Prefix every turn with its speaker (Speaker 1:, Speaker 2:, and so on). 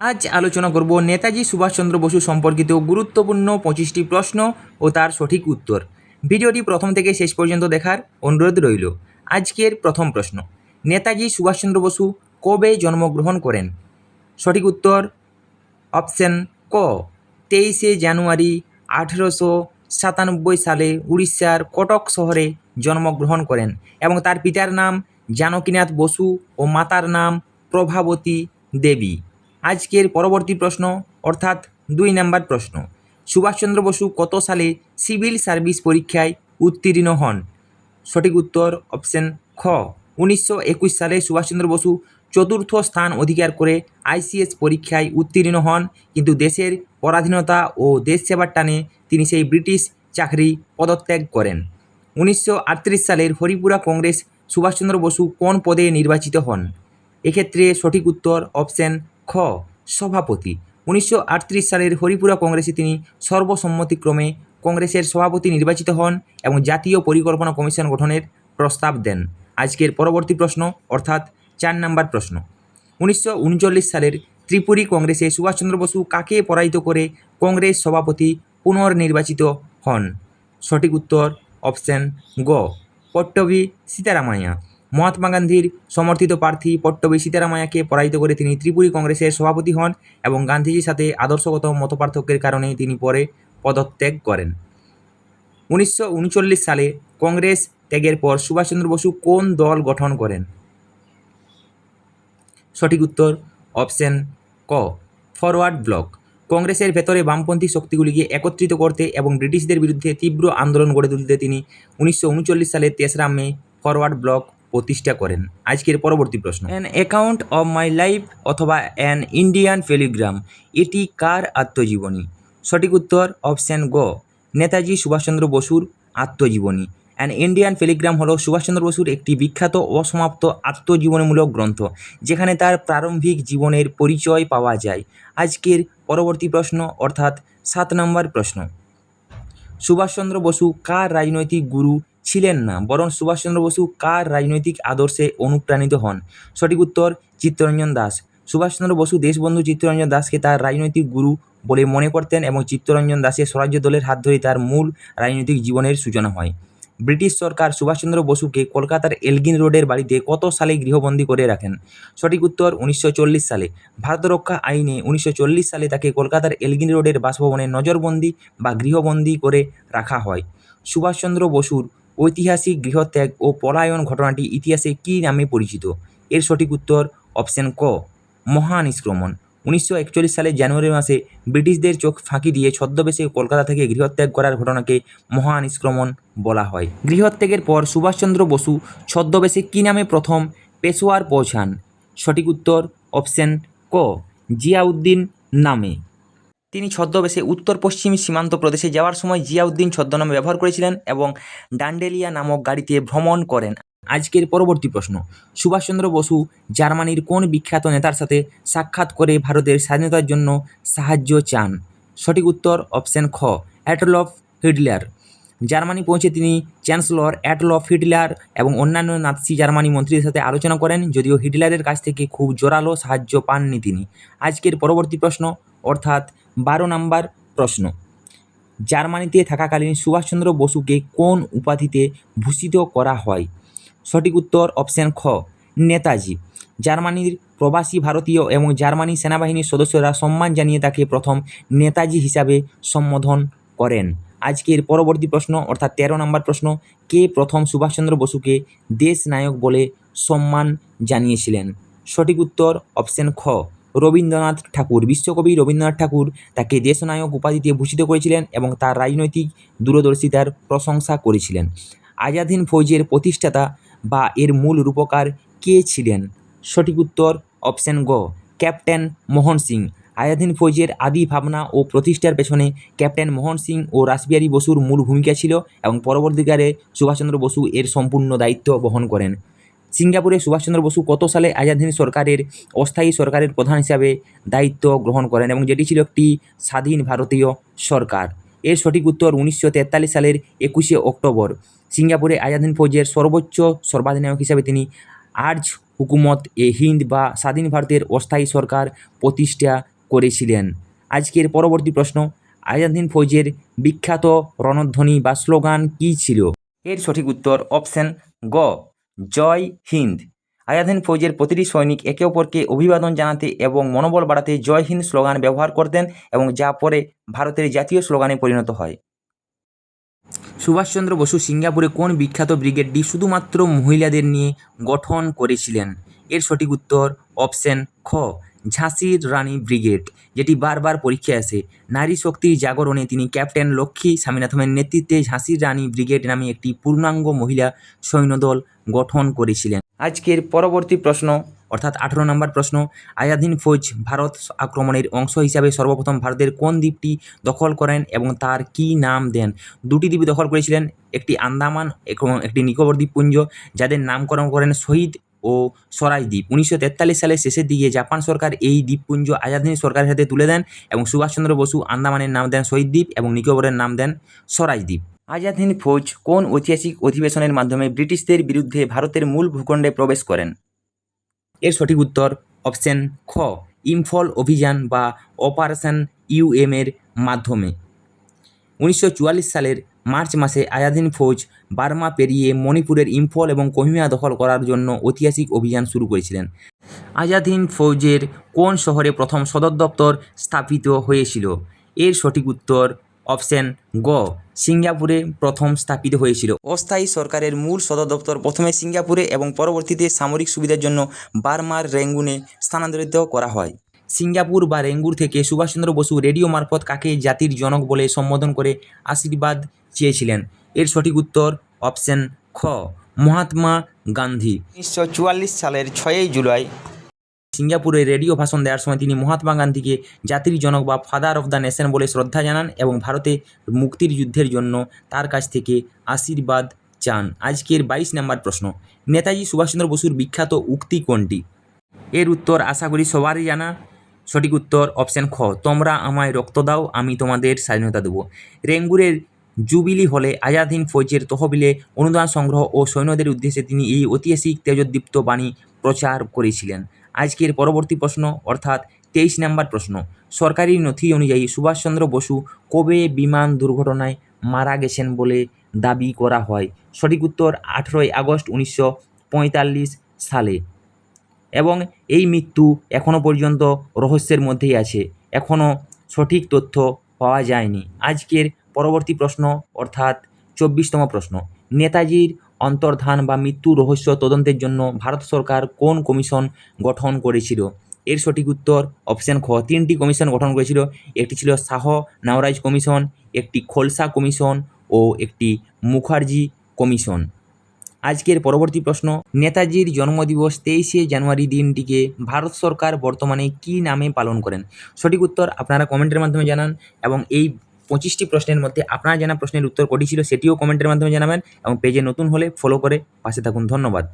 Speaker 1: আজ আলোচনা করব নেতাজি সুভাষচন্দ্র বসু সম্পর্কিত গুরুত্বপূর্ণ 25টি প্রশ্ন ও তার সঠিক উত্তর। ভিডিওটি প্রথম থেকে শেষ পর্যন্ত দেখার অনুরোধ রইল। আজকের প্রথম প্রশ্ন, নেতাজি সুভাষচন্দ্র বসু কবে জন্মগ্রহণ করেন? সঠিক উত্তর অপশন ক, 23 জানুয়ারি 1897 সালে উড়িষ্যার কটক শহরে জন্মগ্রহণ করেন এবং তার পিতার নাম জানকীনাথ বসু ও মাতার নাম প্রভাবতী দেবী। আজকের পরবর্তী প্রশ্ন অর্থাৎ 2 নম্বর প্রশ্ন, সুভাষচন্দ্র বসু কত সালে সিভিল সার্ভিস পরীক্ষায় উত্তীর্ণ হন? সঠিক উত্তর অপশন খ, 1921 সালে সুভাষচন্দ্র বসু চতুর্থ স্থান অধিকার করে আইসিএস পরীক্ষায় উত্তীর্ণ হন, কিন্তু দেশের পরাধীনতা ও দেশ সেবার টানে তিনি সেই ব্রিটিশ চাকরি পদত্যাগ করেন। 1938 সালের হরিপুরা কংগ্রেস সুভাষচন্দ্র বসু কোন পদে নির্বাচিত হন? এক্ষেত্রে সঠিক উত্তর অপশন খ, সভাপতি। 1938 সালের হরিপুরা কংগ্রেসে তিনি সর্বসম্মতিক্রমে কংগ্রেসের সভাপতি নির্বাচিত হন এবং জাতীয় পরিকল্পনা কমিশন গঠনের প্রস্তাব দেন। আজকের পরবর্তী প্রশ্ন অর্থাৎ 4 নম্বর প্রশ্ন, 1939 সালের ত্রিপুরী কংগ্রেসে সুভাষচন্দ্র বসু কাকে পরাজিত করে কংগ্রেস সভাপতি পুনর্নির্বাচিত হন? সঠিক উত্তর অপশন গ, পট্টভি সীতারামাইয়া। মহাত্মা গান্ধীর সমর্থিত প্রার্থী পট্টভি সীতারামাইয়াকে পরাজিত করে তিনি ত্রিপুরী কংগ্রেসের সভাপতি হন এবং গান্ধীজির সাথে আদর্শগত মতপার্থক্যের কারণে তিনি পরে পদত্যাগ করেন। 1939 সালে কংগ্রেস ত্যাগের পর সুভাষচন্দ্র বসু কোন দল গঠন করেন? সঠিক উত্তর অপশন ক, ফরওয়ার্ড ব্লক। কংগ্রেসের ভেতরে বামপন্থী শক্তিগুলিকে একত্রিত করতে এবং ব্রিটিশদের বিরুদ্ধে তীব্র আন্দোলন গড়ে তুলতে তিনি 1939 সালের 3রা মে ফরওয়ার্ড ব্লক প্রতিষ্ঠা করেন। আজকের পরবর্তী প্রশ্ন, an account of my life অথবা অ্যান ইন্ডিয়ান টেলিগ্রাম, এটি কার আত্মজীবনী? সঠিক উত্তর অপশন গ, নেতাজি সুভাষচন্দ্র বসুর আত্মজীবনী। অ্যান ইন্ডিয়ান টেলিগ্রাম হলো সুভাষচন্দ্র বসুর একটি বিখ্যাত অসমাপ্ত আত্মজীবনীমূলক গ্রন্থ, যেখানে তার প্রারম্ভিক জীবনের পরিচয় পাওয়া যায়। আজকের পরবর্তী প্রশ্ন অর্থাৎ 7 নম্বর প্রশ্ন, সুভাষচন্দ্র বসু কার রাজনৈতিক গুরু ছিলেন না, বরং সুভাষচন্দ্র বসু কার রাজনৈতিক আদর্শে অনুপ্রাণিত হন? সঠিক উত্তর চিত্তরঞ্জন দাস। সুভাষচন্দ্র বসু দেশবন্ধু চিত্তরঞ্জন দাসকে তার রাজনৈতিক গুরু বলে মনে করতেন এবং চিত্তরঞ্জন দাসের স্বরাজ্য দলের হাত ধরেই তার মূল রাজনৈতিক জীবনের সূচনা হয়। ব্রিটিশ সরকার সুভাষচন্দ্র বসুকে কলকাতার এলগিন রোডের বাড়িতে কত সালে গৃহবন্দী করে রাখেন? সঠিক উত্তর 1940 সালে। ভারত রক্ষা আইনে 1940 সালে তাকে কলকাতার এলগিন রোডের বাসভবনে নজরবন্দি বা গৃহবন্দী করে রাখা হয়। সুভাষচন্দ্র বসুর ঐতিহাসিক গৃহত্যাগ ও পলায়ন ঘটনাটি ইতিহাসে কী নামে পরিচিত? এর সঠিক উত্তর অপশন ক, মহানিষ্ক্রমণ। 1941 সালের জানুয়ারি মাসে ব্রিটিশদের চোখ ফাঁকি দিয়ে ছদ্মবেশে কলকাতা থেকে গৃহত্যাগ করার ঘটনাকে মহানিষ্ক্রমণ বলা হয়। গৃহত্যাগের পর সুভাষচন্দ্র বসু ছদ্মবেশে কী নামে প্রথম পেশোয়ার পৌঁছান? সঠিক উত্তর অপশন ক, জিয়াউদ্দিন নামে। তিনি ছদ্মবেশে উত্তর পশ্চিম সীমান্ত প্রদেশে যাওয়ার সময় জিয়াউদ্দিন ছদ্মনাম ব্যবহার করেছিলেন এবং ডান্ডেলিয়া নামক গাড়িতে ভ্রমণ করেন। আজকের পরবর্তী প্রশ্ন, সুভাষচন্দ্র বসু জার্মানির কোন বিখ্যাত নেতার সাথে সাক্ষাৎ করে ভারতের স্বাধীনতার জন্য সাহায্য চান? সঠিক উত্তর অপশন খ, অ্যাডলফ হিটলার। জার্মানি পৌঁছে তিনি চ্যান্সেলর অ্যাডলফ হিটলার এবং অন্যান্য নাৎসি জার্মানি মন্ত্রীদের সাথে আলোচনা করেন, যদিও হিটলারের কাছ থেকে খুব জোরালো সাহায্য পাননি তিনি। আজকের পরবর্তী প্রশ্ন অর্থাৎ 12 নম্বর প্রশ্ন, জার্মানিতে থাকাকালীন সুভাষচন্দ্র বসুকে কোন উপাধিতে ভূষিত করা হয়? সঠিক উত্তর অপশন খ, নেতাজি। জার্মানির প্রবাসী ভারতীয় এবং জার্মানি সেনাবাহিনীর সদস্যরা সম্মান জানিয়ে তাকে প্রথম নেতাজি হিসাবে সম্বোধন করেন। আজকের পরবর্তী প্রশ্ন অর্থাৎ 13 নম্বর প্রশ্ন, কে প্রথম সুভাষচন্দ্র বসুকে দেশ নায়ক বলে সম্মান জানিয়েছিলেন? সঠিক উত্তর অপশন খ, রবীন্দ্রনাথ ঠাকুর। বিশ্বকবি রবীন্দ্রনাথ ঠাকুর তাকে দেশনায়ক উপাধিতে ভূষিত করেছিলেন এবং তার রাজনৈতিক দূরদর্শিতার প্রশংসা করেছিলেন। আজাদ হিন্দ ফৌজের প্রতিষ্ঠাতা বা এর মূল রূপকার কে ছিলেন? সঠিক উত্তর অপশন গ, ক্যাপ্টেন মোহন সিং। আজাদ হিন্দ ফৌজের আদি ভাবনা ও প্রতিষ্ঠার পেছনে ক্যাপ্টেন মোহন সিং ও রাসবিহারী বসুর মূল ভূমিকা ছিল এবং পরবর্তীকালে সুভাষচন্দ্র বসু এর সম্পূর্ণ দায়িত্ব বহন করেন। সিঙ্গাপুরে সুভাষচন্দ্র বসু কত সালে আজাদ হিন্দ সরকারের অস্থায়ী সরকারের প্রধান হিসাবে দায়িত্ব গ্রহণ করেন এবং যেটি ছিল একটি স্বাধীন ভারতীয় সরকার? এর সঠিক উত্তর 1943 সালের 21শে অক্টোবর। সিঙ্গাপুরে আজাদ হিন্দ ফৌজের সর্বোচ্চ সর্বাধিনায়ক হিসাবে তিনি আর্চ হুকুমত এ হিন্দ বা স্বাধীন ভারতের অস্থায়ী সরকার প্রতিষ্ঠা করেছিলেন? আজকের পরবর্তী প্রশ্ন, আজাদ হিন্দ ফৌজের বিখ্যাত রণধ্বনি বা স্লোগান কী ছিল? এর সঠিক উত্তর অপশন গ, জয় হিন্দ। আজাদ হিন্দ ফৌজের প্রতিটি সৈনিক একে অপরকে অভিবাদন জানাতে এবং মনোবল বাড়াতে জয় হিন্দ স্লোগান ব্যবহার করতেন এবং যা পরে ভারতের জাতীয় স্লোগানে পরিণত হয়। সুভাষচন্দ্র বসু সিঙ্গাপুরে কোন বিখ্যাত ব্রিগেডটি শুধুমাত্র মহিলাদের নিয়ে গঠন করেছিলেন? এর সঠিক উত্তর অপশন খ, ঝাঁসির রানী ব্রিগেড, যেটি বারবার পরীক্ষায় আসে। নারী শক্তির জাগরণে তিনি ক্যাপ্টেন লক্ষ্মী স্বামীনাথনের নেতৃত্বে ঝাঁসির রানী ব্রিগেড নামে একটি পূর্ণাঙ্গ মহিলা সৈন্যদল গঠন করেছিলেন। আজকের পরবর্তী প্রশ্ন অর্থাৎ 18 নম্বর প্রশ্ন, আজাদ হিন্দ ফৌজ ভারত আক্রমণের অংশ হিসাবে সর্বপ্রথম ভারতের কোন দ্বীপটি দখল করেন এবং তার কী নাম দেন? দুটি দ্বীপ দখল করেছিলেন, একটি আন্দামান এবং একটি নিকোবর দ্বীপপুঞ্জ, যাদের নামকরণ করেন শহীদ ও স্বরাজ দ্বীপ। 1943 সালের শেষের দিকে জাপান সরকার এই দ্বীপপুঞ্জ আজাদ হিন্দ সরকারের হাতে তুলে দেন এবং সুভাষচন্দ্র বসু আন্দামানের নাম দেন শহীদ দ্বীপ এবং নিকোবরের নাম দেন স্বরাজ দ্বীপ। আজাদ হিন্দ ফৌজ কোন ঐতিহাসিক অধিবেশনের মাধ্যমে ব্রিটিশদের বিরুদ্ধে ভারতের মূল ভূখণ্ডে প্রবেশ করেন? এর সঠিক উত্তর অপশন খ, ইম্ফল অভিযান বা অপারেশন এর মাধ্যমে। 1944 সালের মার্চ মাসে আজাদ হিন্দ ফৌজ বার্মা পেরিয়ে মণিপুরের ইম্ফল এবং কোহিমা দখল করার জন্য ঐতিহাসিক অভিযান শুরু করেছিলেন। আজাদ হিন্দ ফৌজের কোন শহরে প্রথম সদর দপ্তর স্থাপিত হয়েছিল? এর সঠিক উত্তর অপশন গ, সিঙ্গাপুরে প্রথম স্থাপিত হয়েছিল। অস্থায়ী সরকারের মূল সদর দপ্তর প্রথমে সিঙ্গাপুরে এবং পরবর্তীতে সামরিক সুবিধার জন্য বার্মার রেঙ্গুনে স্থানান্তরিত করা হয়। সিঙ্গাপুর বা রেঙ্গুর থেকে সুভাষচন্দ্র বসু রেডিও মারফত কাকে জাতির জনক বলে সম্বোধন করে আশীর্বাদ চেয়েছিলেন? এর সঠিক উত্তর অপশন খ, মহাত্মা গান্ধী। 1944 সালের 6 জুলাই সিঙ্গাপুরে রেডিও ভাষণ দেওয়ার সময় তিনি মহাত্মা গান্ধীকে জাতির জনক বা ফাদার অফ দ্য নেশন বলে শ্রদ্ধা জানান এবং ভারতে মুক্তির যুদ্ধের জন্য তার কাছ থেকে আশীর্বাদ চান। আজকের 22 নম্বর প্রশ্ন, নেতাজি সুভাষচন্দ্র বসুর বিখ্যাত উক্তি কোনটি? এর উত্তর আশা করি সবারই জানা। সঠিক উত্তর অপশন খ, তোমরা আমায় রক্ত দাও, আমি তোমাদের স্বাধীনতা দেব। রেঙ্গুরের জুবিলি হলে আজাদ হিন্দ ফৌজের তহবিলে অনুদান সংগ্রহ ও সৈন্যদের উদ্দেশ্যে তিনি এই ঐতিহাসিক তেজোদ্দীপ্ত বাণী প্রচার করেছিলেন। আজকের পরবর্তী প্রশ্ন অর্থাৎ 23 নম্বর প্রশ্ন, সরকারি নথি অনুযায়ী সুভাষচন্দ্র বসু কবে বিমান দুর্ঘটনায় মারা গেছেন বলে দাবি করা হয়? সঠিক উত্তর 18 আগস্ট 1945 সালে এবং এই মৃত্যু এখনও পর্যন্ত রহস্যের মধ্যেই আছে, এখনও সঠিক তথ্য পাওয়া যায়নি। আজকের পরবর্তী প্রশ্ন অর্থাৎ 24তম প্রশ্ন, নেতাজির অন্তর্ধান বা মৃত্যু রহস্য তদন্তের জন্য ভারত সরকার কোন কমিশন গঠন করেছিল? এর সঠিক উত্তর অপশন খ, 3টি কমিশন গঠন করেছিল। একটি ছিল শাহ নওরাজ কমিশন, একটি খোলসা কমিশন ও একটি মুখার্জি কমিশন। আজকের পরবর্তী প্রশ্ন, নেতাজির জন্মদিবস 23শে জানুয়ারি দিনটিকে ভারত সরকার বর্তমানে কী নামে পালন করেন? সঠিক উত্তর আপনারা কমেন্টের মাধ্যমে জানান এবং এই 25টি প্রশ্নের মধ্যে আপনারা জানা প্রশ্নের উত্তর কোনটি ছিল সেটিও কমেন্টের মাধ্যমে জানাবেন এবং পেজে নতুন হলে ফলো করে পাশে থাকুন। ধন্যবাদ।